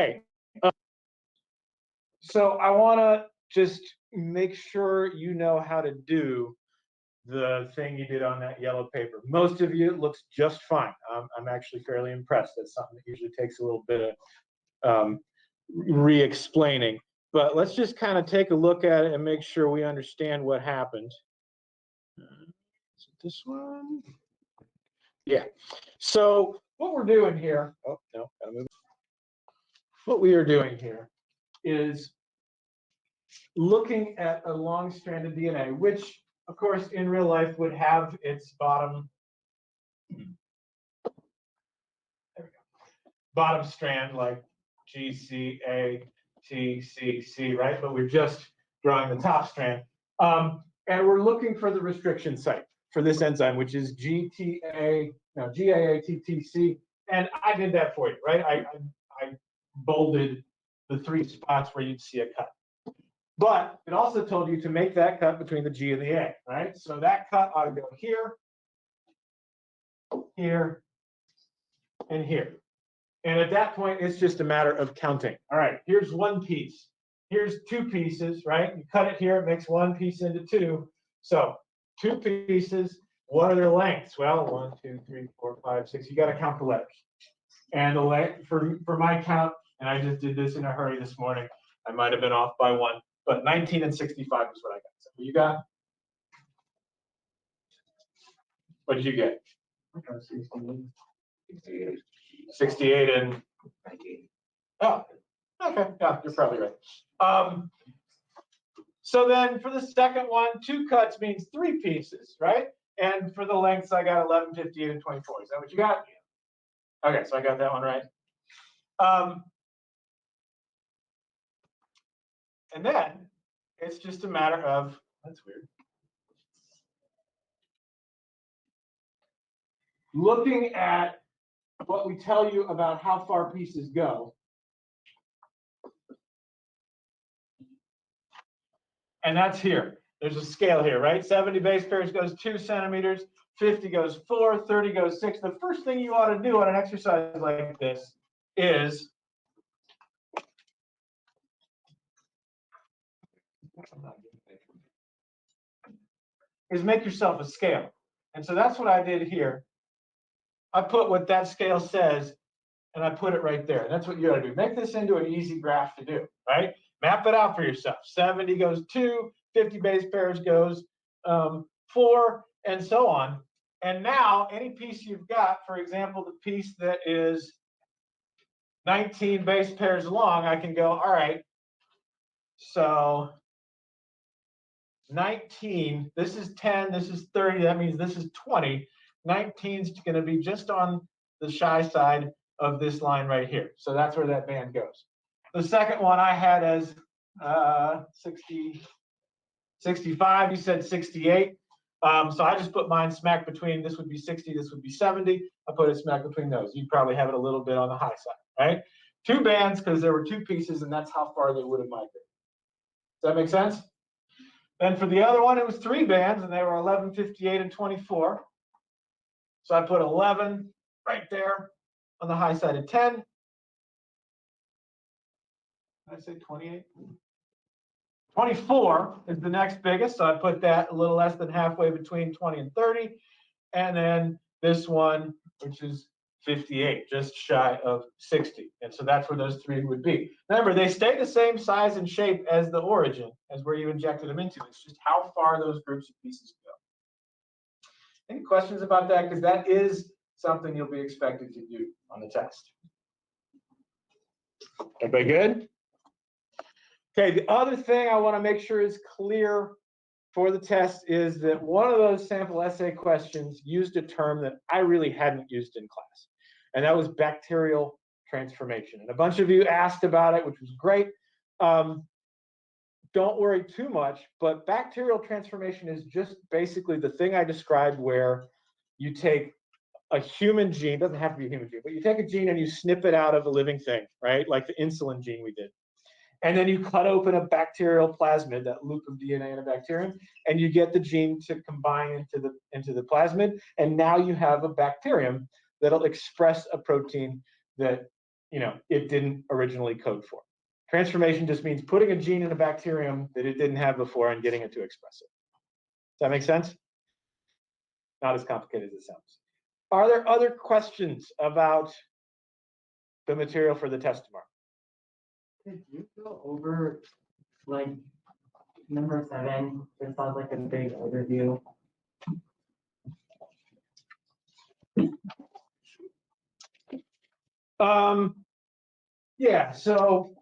Okay. So I want to just make sure you know how to do the thing you did on that yellow paper. Most of you, it looks just fine. I'm actually fairly impressed. That's something that usually takes a little bit of re-explaining. But let's just kind of take a look at it and make sure we understand what happened. Is it this one? Yeah. So what we're doing here, oh, no, gotta move. What we are doing here is looking at a long strand of DNA, which, of course, in real life would have its bottom strand like G, C, A, T, C, C, right? But we're just drawing the top strand. And we're looking for the restriction site for this enzyme, which is GAATTC. And I did that for you, right? I bolded the 3 spots where you'd see a cut. But it also told you to make that cut between the G and the A, right? So that cut ought to go here, here, and here. And at that point, it's just a matter of counting. All right, here's 1 piece. Here's 2 pieces, right? You cut it here, it makes 1 piece into 2. So 2 pieces, what are their lengths? Well, 1, 2, 3, 4, 5, 6. You got to count the letters. And the length for my count, and I just did this in a hurry this morning. I might have been off by 1, but 19 and 65 is what I got. So you got? What did you get? 68 and 19. Oh, okay. Yeah, you're probably right. So then for the second one, 2 cuts means 3 pieces, right? And for the lengths, I got 11, 58, and 24. Is that what you got? Okay, so I got that one right. And then it's just a matter of, that's weird, looking at what we tell you about how far pieces go. And that's here. There's a scale here, right? 70 base pairs goes 2 centimeters, 50 goes 4, 30 goes 6. The first thing you ought to do on an exercise like this is make yourself a scale. And so that's what I did here. I put what that scale says, and I put it right there. And that's what you ought to do. Make this into an easy graph to do, right? Map it out for yourself. 70 goes 2, 50 base pairs goes 4, and so on. And now any piece you've got, for example, the piece that is 19 base pairs long, I can go, all right, so 19, this is 10, this is 30, that means this is 20. 19 is going to be just on the shy side of this line right here. So that's where that band goes. The second one I had as 65, you said 68. So I just put mine smack between, this would be 60, this would be 70. I put it smack between those. You'd probably have it a little bit on the high side, right? 2 bands because there were 2 pieces, and that's how far they would have migrated. Does that make sense? Then for the other one, it was 3 bands, and they were 11, 58, and 24. So I put 11 right there on the high side of 10. Did I say 28? 24 is the next biggest, so I put that a little less than halfway between 20 and 30. And then this one, which is 58, just shy of 60. And so that's where those 3 would be. Remember, they stay the same size and shape as the origin, as where you injected them into. It's just how far those groups of pieces go. Any questions about that? Because that is something you'll be expected to do on the test. Everybody good? Okay, the other thing I want to make sure is clear for the test is that one of those sample essay questions used a term that I really hadn't used in class, and that was bacterial transformation. And a bunch of you asked about it, which was great. Don't worry too much, but bacterial transformation is just basically the thing I described where you take a human gene, doesn't have to be a human gene, but you take a gene and you snip it out of a living thing, right? Like the insulin gene we did. And then you cut open a bacterial plasmid, that loop of DNA in a bacterium, and you get the gene to combine into the plasmid, and now you have a bacterium that'll express a protein that it didn't originally code for. Transformation just means putting a gene in a bacterium that it didn't have before and getting it to express it. Does that make sense? Not as complicated as it sounds. Are there other questions about the material for the test tomorrow? Could you go over like number 7? It sounds like a big overview. Yeah, so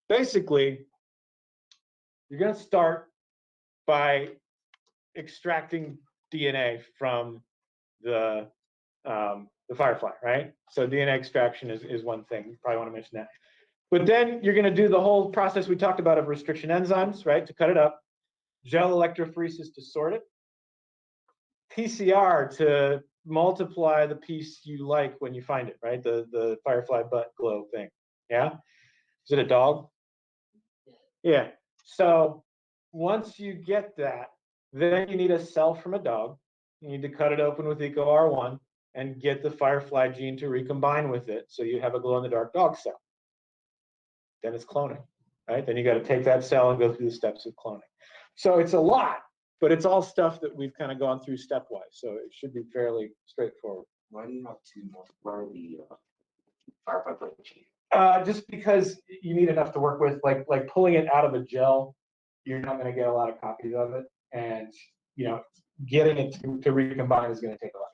basically, you're going to start by extracting DNA from the firefly, right? So DNA extraction is one thing. You probably want to mention that. But then you're going to do the whole process we talked about of restriction enzymes, right, to cut it up, gel electrophoresis to sort it, PCR to multiply the piece you like when you find it, right? The firefly butt glow thing. Yeah? Is it a dog? Yeah. So once you get that, then you need a cell from a dog. You need to cut it open with EcoR1 and get the firefly gene to recombine with it so you have a glow-in-the-dark dog cell. Then it's cloning, right? Then you got to take that cell and go through the steps of cloning. So it's a lot, but it's all stuff that we've kind of gone through stepwise. So it should be fairly straightforward. Why do you have to multiply the firefly gene? Just because you need enough to work with, like pulling it out of a gel, you're not going to get a lot of copies of it, and getting it to recombine is going to take a lot